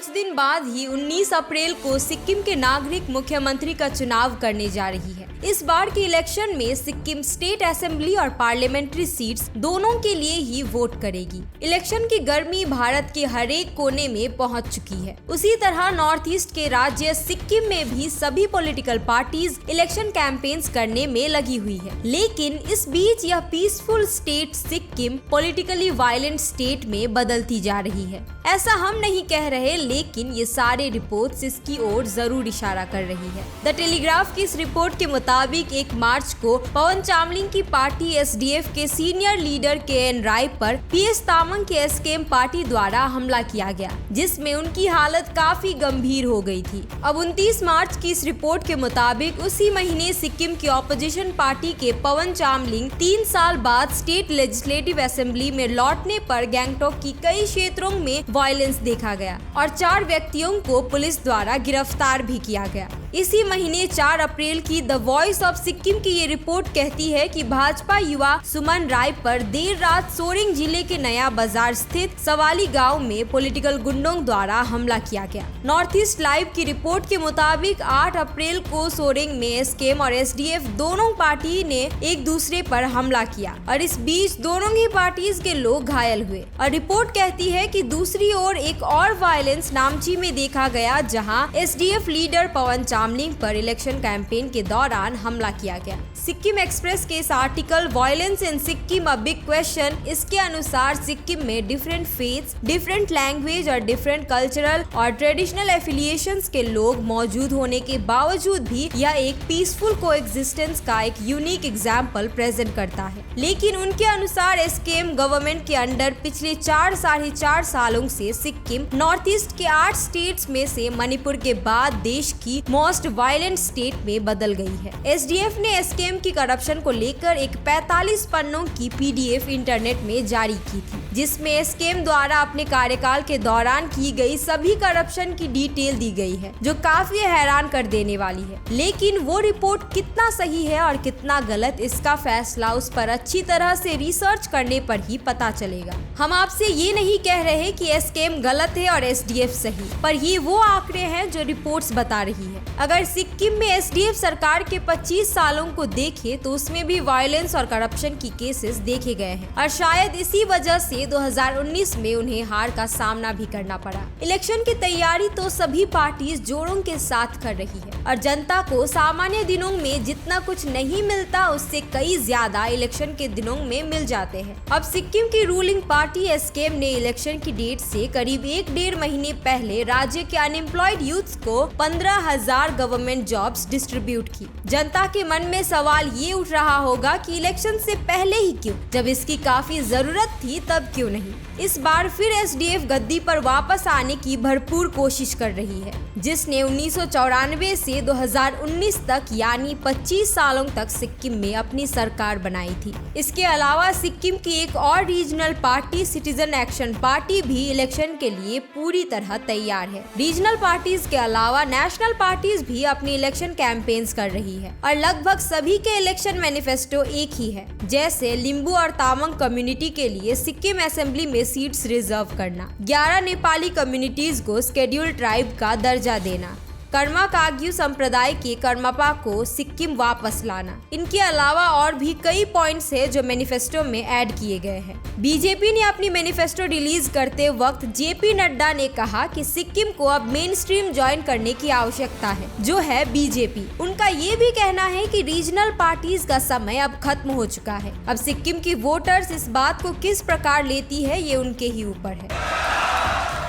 कुछ दिन बाद ही 19 अप्रैल को सिक्किम के नागरिक मुख्यमंत्री का चुनाव करने जा रही है। इस बार के इलेक्शन में सिक्किम स्टेट असेंबली और पार्लियामेंट्री सीट्स दोनों के लिए ही वोट करेगी। इलेक्शन की गर्मी भारत के हर एक कोने में पहुंच चुकी है। उसी तरह नॉर्थ ईस्ट के राज्य सिक्किम में भी सभी पॉलिटिकल पार्टीज इलेक्शन कैंपेन्स करने में लगी हुई है। लेकिन इस बीच यह peaceful state Sikkim politically violent state में बदलती जा रही है। ऐसा हम नहीं कह रहे, लेकिन ये सारे रिपोर्ट्स इसकी ओर जरूर इशारा कर रही है। द टेलीग्राफ की इस रिपोर्ट के मुताबिक 1 मार्च को पवन चामलिंग की पार्टी एसडीएफ के सीनियर लीडर केएन राय पर पीएस तामांग के एसकेएम पार्टी द्वारा हमला किया गया, जिसमें उनकी हालत काफी गंभीर हो गई थी। अब 29 मार्च की इस रिपोर्ट के मुताबिक उसी महीने सिक्किम की ऑपोजिशन पार्टी के पवन चामलिंग 3 साल बाद स्टेट लेजिस्लेटिव असेंबली में लौटने पर गैंगटॉक की कई क्षेत्रों में वायलेंस देखा गया और 4 व्यक्तियों को पुलिस द्वारा गिरफ्तार भी किया गया। इसी महीने 4 अप्रैल की द वॉइस ऑफ सिक्किम की ये रिपोर्ट कहती है कि भाजपा युवा सुमन राय पर देर रात सोरेंग जिले के नया बाजार स्थित सवाली गांव में पॉलिटिकल गुंडों द्वारा हमला किया गया। नॉर्थ ईस्ट लाइव की रिपोर्ट के मुताबिक 8 अप्रैल को सोरेंग में एसकेएम और एसडीएफ दोनों पार्टी ने एक दूसरे पर हमला किया और इस बीच दोनों ही पार्टीज के लोग घायल हुए। और रिपोर्ट कहती है कि दूसरी ओर एक और वायलेंस नामची में देखा गया, जहां एसडीएफ लीडर पवन चामलिंग पर इलेक्शन कैंपेन के दौरान हमला किया गया। सिक्किम एक्सप्रेस के इस article violence in Sikkim a big question, इसके अनुसार सिक्किम में डिफरेंट फेथ्स, डिफरेंट लैंग्वेज और डिफरेंट कल्चरल और ट्रेडिशनल एफिलिएशंस के लोग मौजूद होने के बावजूद भी यह एक पीसफुल कोएग्जिस्टेंस का एक यूनिक एग्जाम्पल प्रेजेंट करता है। लेकिन उनके अनुसार एसकेएम गवर्नमेंट के अंडर पिछले 4-4.5 सालों से सिक्किम नॉर्थ ईस्ट के 8 स्टेट्स में से मणिपुर के बाद देश की मोस्ट वायलेंट स्टेट में बदल गई है। एसडीएफ ने एसकेएम की करप्शन को लेकर एक 45 पन्नों की पीडीएफ इंटरनेट में जारी की थी, जिसमें एसकेएम द्वारा अपने कार्यकाल के दौरान की गई सभी करप्शन की डिटेल दी गई है, जो काफी हैरान कर देने वाली है। लेकिन वो रिपोर्ट कितना सही है और कितना गलत, इसका फैसला उस पर अच्छी तरह से रिसर्च करने पर ही पता चलेगा। हम आपसे ये नहीं कह रहे कि एसकेएम गलत है और एसडीएफ सही, पर ये वो आंकड़े हैं जो रिपोर्ट्स बता रही है। अगर सिक्किम में एसडीएफ सरकार के 25 सालों को देखें तो उसमें भी वायलेंस और करप्शन की केसेस देखे गए हैं और शायद इसी वजह से 2019 में उन्हें हार का सामना भी करना पड़ा। इलेक्शन की तैयारी तो सभी पार्टीज जोरों के साथ कर रही है और जनता को सामान्य दिनों में जितना कुछ नहीं मिलता, उससे कई ज्यादा इलेक्शन के दिनों में मिल जाते हैं। अब सिक्किम की रूलिंग पार्टी एसकेएम ने इलेक्शन की डेट से करीब 1-1.5 महीने पहले राज्य के अनएम्प्लॉयड यूथ को 15,000 गवर्नमेंट जॉब्स डिस्ट्रीब्यूट की। जनता के मन में सवाल ये उठ रहा होगा कि इलेक्शन से पहले ही क्यों, जब इसकी काफी जरूरत थी तब क्यों नहीं। इस बार फिर एसडीएफ गद्दी पर वापस आने की भरपूर कोशिश कर रही है, जिसने 1994 से 2019 तक यानी 25 सालों तक सिक्किम में अपनी सरकार बनाई थी। इसके अलावा सिक्किम की एक और regional party citizen action party भी इलेक्शन के लिए पूरी तरह तैयार है। रीजनल पार्टीज के अलावा नेशनल पार्टीज भी अपनी इलेक्शन कैंपेन्स कर रही है और लगभग सभी के इलेक्शन मैनिफेस्टो एक ही है, जैसे लिम्बू और तामांग कम्युनिटी के लिए सिक्किम असेंबली में सीट्स रिजर्व करना, 11 नेपाली कम्युनिटीज को शेड्यूल्ड ट्राइब का दर्जा देना, कर्मा काग्यू संप्रदाय के कर्मापा को सिक्किम वापस लाना। इनके अलावा और भी कई पॉइंट्स है जो मैनिफेस्टो में ऐड किए गए हैं। बीजेपी ने अपनी मैनिफेस्टो रिलीज करते वक्त जेपी नड्डा ने कहा कि सिक्किम को अब मेन स्ट्रीम ज्वाइन करने की आवश्यकता है, जो है बीजेपी। उनका ये भी कहना है कि रीजनल पार्टीज का समय अब खत्म हो चुका है। अब सिक्किम की वोटर्स इस बात को किस प्रकार लेती है, ये उनके ही ऊपर है।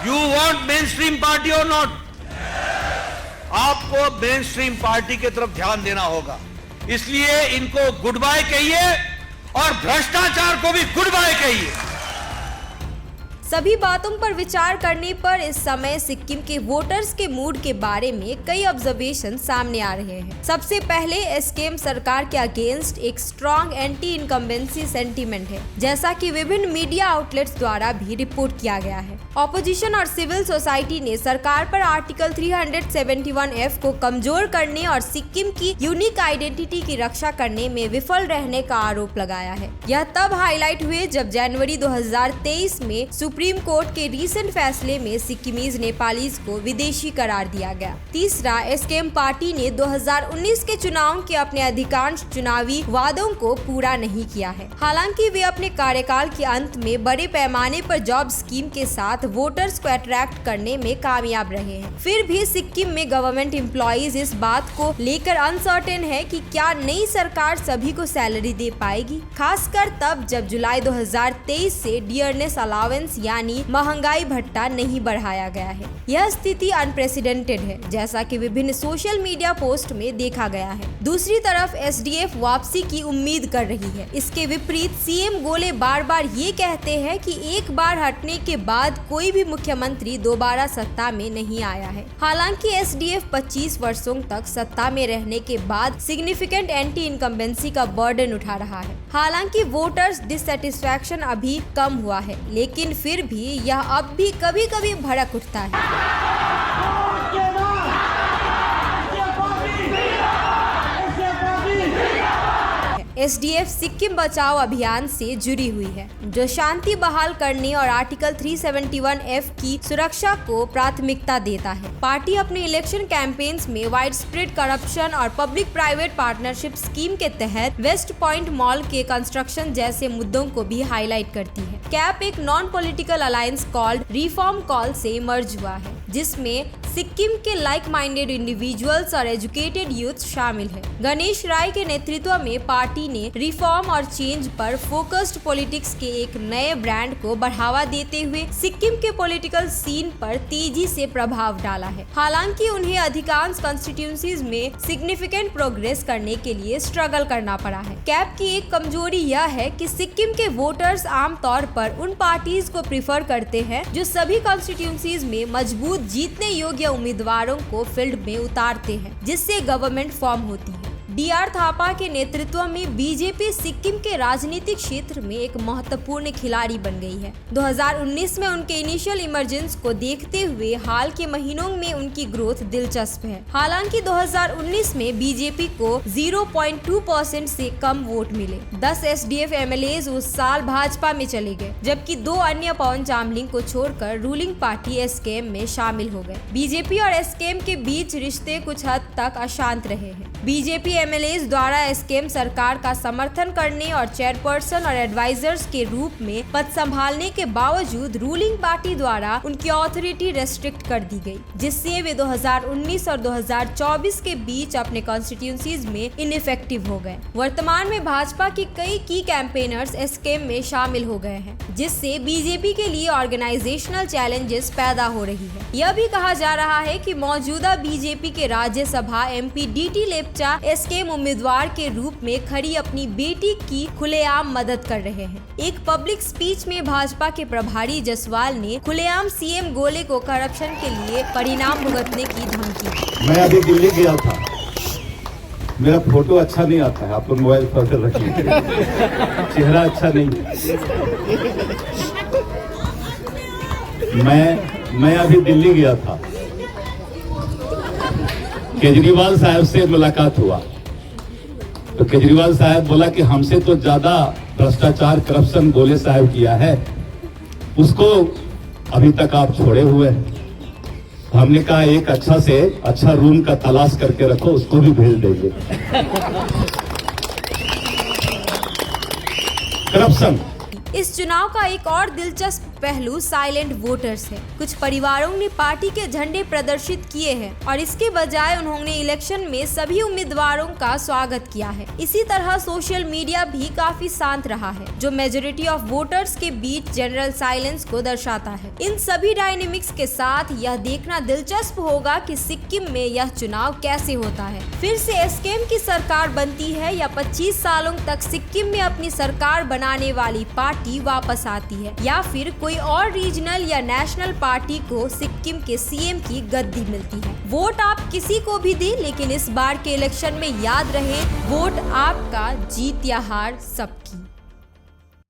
You want mainstream party or not? आपको मेन स्ट्रीम पार्टी की तरफ ध्यान देना होगा। इसलिए इनको गुड बाय कहिए और भ्रष्टाचार को भी गुड बाय कहिए। सभी बातों पर विचार करने पर इस समय सिक्किम के वोटर्स के मूड के बारे में कई ऑब्जर्वेशन सामने आ रहे हैं। सबसे पहले एसकेएम सरकार के अगेंस्ट एक स्ट्रॉन्ग एंटी इनकम्बेंसी सेंटीमेंट है, जैसा कि विभिन्न मीडिया आउटलेट्स द्वारा भी रिपोर्ट किया गया है। ऑपोजिशन और सिविल सोसाइटी ने सरकार पर आर्टिकल 371F को कमजोर करने और सिक्किम की यूनिक आइडेंटिटी की रक्षा करने में विफल रहने का आरोप लगाया है। यह तब हाईलाइट हुए जब जनवरी 2023 में सुप्रीम सुप्रीम कोर्ट के रीसेंट फैसले में सिक्किमीज नेपालीज को विदेशी करार दिया गया। तीसरा, एसकेएम पार्टी ने 2019 के चुनाव के अपने अधिकांश चुनावी वादों को पूरा नहीं किया है। हालांकि वे अपने कार्यकाल के अंत में बड़े पैमाने पर जॉब स्कीम के साथ वोटर्स को अट्रैक्ट करने में कामयाब रहे हैं। फिर भी सिक्किम में गवर्नमेंट एम्प्लॉइज इस बात को लेकर अनसर्टेन है कि क्या नई सरकार सभी को सैलरी दे पाएगी, खासकर तब जब जुलाई 2023 से डियरनेस अलाउंस यानी महंगाई भत्ता नहीं बढ़ाया गया है। यह स्थिति अनप्रेसिडेंटेड है, जैसा कि विभिन्न सोशल मीडिया पोस्ट में देखा गया है। दूसरी तरफ एसडीएफ वापसी की उम्मीद कर रही है। इसके विपरीत सीएम गोले बार बार ये कहते हैं कि एक बार हटने के बाद कोई भी मुख्यमंत्री दोबारा सत्ता में नहीं आया है। हालांकि एसडीएफ 25 वर्षों तक सत्ता में रहने के बाद सिग्निफिकेंट एंटी इनकम्बेंसी का बर्डन उठा रहा है। हालांकि वोटर्स डिससेटिस्फैक्शन अभी कम हुआ है, लेकिन फिर भी यह अब भी कभी कभी भड़क उठता है। एसडीएफ सिक्किम बचाओ अभियान से जुड़ी हुई है, जो शांति बहाल करने और आर्टिकल 371F की सुरक्षा को प्राथमिकता देता है। पार्टी अपने इलेक्शन कैंपेन्स में वाइड स्प्रेड करप्शन और पब्लिक प्राइवेट पार्टनरशिप स्कीम के तहत वेस्ट पॉइंट मॉल के कंस्ट्रक्शन जैसे मुद्दों को भी हाईलाइट करती है। कैप एक non political alliance called reform call से मर्ज हुआ है, जिसमें सिक्किम के लाइक माइंडेड इंडिविजुअल्स और एजुकेटेड यूथ शामिल है। गणेश राय के नेतृत्व में पार्टी ने रिफॉर्म और चेंज पर फोकस्ड पॉलिटिक्स के एक नए ब्रांड को बढ़ावा देते हुए सिक्किम के पॉलिटिकल सीन पर तेजी से प्रभाव डाला है। हालांकि उन्हें अधिकांश कॉन्स्टिट्यूंसीज में सिग्निफिकेंट प्रोग्रेस करने के लिए स्ट्रगल करना पड़ा है। कैप की एक कमजोरी यह है कि सिक्किम के वोटर्स आमतौर पर उन पार्टीज को प्रिफर करते हैं जो सभी कॉन्स्टिट्यूंसीज में मजबूत जीतने योग्य उम्मीदवारों को फील्ड में उतारते हैं, जिससे गवर्नमेंट फॉर्म होती है। डीआर थापा के नेतृत्व में बीजेपी सिक्किम के राजनीतिक क्षेत्र में एक महत्वपूर्ण खिलाड़ी बन गई है। 2019 में उनके इनिशियल इमरजेंस को देखते हुए हाल के महीनों में उनकी ग्रोथ दिलचस्प है। हालांकि 2019 में बीजेपी को 0.2% से कम वोट मिले। 10 एसडीएफ एमएलएज उस साल भाजपा में चले गए, जबकि 2 अन्य पवन चामलिंग को छोड़कर रूलिंग पार्टी एसकेएम में शामिल हो गए। बीजेपी और एसकेएम के बीच रिश्ते कुछ हद तक अशांत रहे हैं। बीजेपी एमएलएज द्वारा एसकेएम सरकार का समर्थन करने और चेयरपर्सन और एडवाइजर्स के रूप में पद संभालने के बावजूद रूलिंग पार्टी द्वारा उनकी ऑथोरिटी रेस्ट्रिक्ट कर दी गई, जिससे वे 2019 और 2024 के बीच अपने कॉन्स्टिट्यूंसीज में इनइफेक्टिव हो गए। वर्तमान में भाजपा के कई की कैंपेनर्स एसकेएम में शामिल हो गए हैं, जिससे बीजेपी के लिए ऑर्गेनाइजेशनल चैलेंजेस पैदा हो रही है। यह भी कहा जा रहा है कि मौजूदा बीजेपी के Rajya Sabha MP DT Lepcha SKM उम्मीदवार के रूप में खड़ी अपनी बेटी की खुलेआम मदद कर रहे हैं। एक पब्लिक स्पीच में भाजपा के प्रभारी जसवाल ने खुलेआम सीएम गोले को करप्शन के लिए परिणाम भुगतने की धमकी दी। मैं अभी दिल्ली गया था, मेरा फोटो अच्छा नहीं आता है, आप लोग मोबाइल पर रखिए, चेहरा अच्छा नहीं। मैं अभी दिल्ली गया था, केजरीवाल साहब से मुलाकात हुआ, तो केजरीवाल साहब बोला कि हमसे तो ज्यादा भ्रष्टाचार करप्शन गोले साहब किया है, उसको अभी तक आप छोड़े हुए हैं। हमने कहा एक अच्छा से अच्छा रूम का तलाश करके रखो, उसको भी भेज देंगे। करप्शन। इस चुनाव का एक और दिलचस्प पहलू साइलेंट वोटर्स है। कुछ परिवारों ने पार्टी के झंडे प्रदर्शित किए हैं और इसके बजाय उन्होंने इलेक्शन में सभी उम्मीदवारों का स्वागत किया है। इसी तरह सोशल मीडिया भी काफी शांत रहा है, जो मेजोरिटी ऑफ वोटर्स के बीच जनरल साइलेंस को दर्शाता है। इन सभी डायनेमिक्स के साथ यह देखना दिलचस्प होगा कि सिक्किम में यह चुनाव कैसे होता है। फिर से एसकेएम की सरकार बनती है या 25 सालों तक सिक्किम में अपनी सरकार बनाने वाली पार्टी वापस आती है, या फिर कोई और रीजनल या नेशनल पार्टी को सिक्किम के सीएम की गद्दी मिलती है। वोट आप किसी को भी दें, लेकिन इस बार के इलेक्शन में याद रहे, वोट आपका, जीत या हार सबकी।